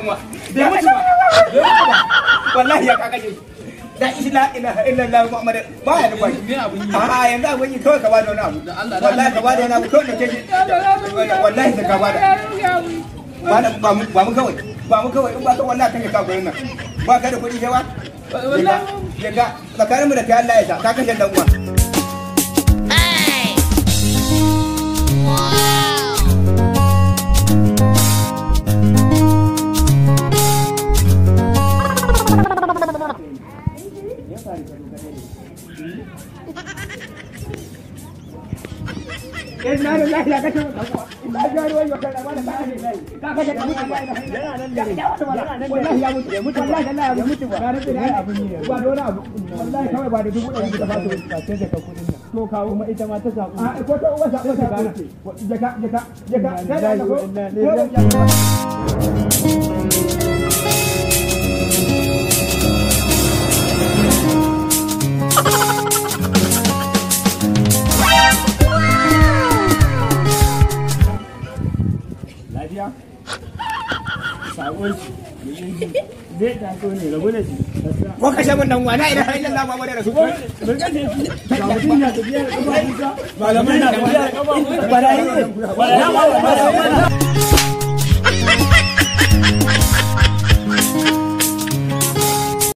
kanwa bai mutu ba wallahi ya kaka shi la ilaha illallah muhammad ba ya da kwai a yanzu abun yi kawai ka ba da wani abu wallahi ka ba da wani abu kawai da kake wallahi ka ba da ba mu kawai in ba ka wallahi kan ka gurin nan ba ka da kuɗi yawa wallahi yaga tsakanin mu da kai Allah ya sa ka kashe dan uwa Ina da lafiya kace mu kanwa. Ina ga ruwan yau kana ba da ba ne lai. Ka kace da mutu ba. Yana nan da wallahi ya mutu. Ya mutu wallahi Allah ya mutu ba. Na rufe da abun ne. Ba da wani abu. Wallahi kawai ba da 1000 da ba su sai da ka kudin nan. To kawo kuma ita ma ta saku. A ko ta uwa saku ta gana. Jaka. Sai da ko. Sakon zai taso ne rabu da shi ko kashe mun dan wana idan har Allah ba da rasu mun kace shi ga mutun ya tafiya da kafa malamai na tafiya da kafa ba da yi ba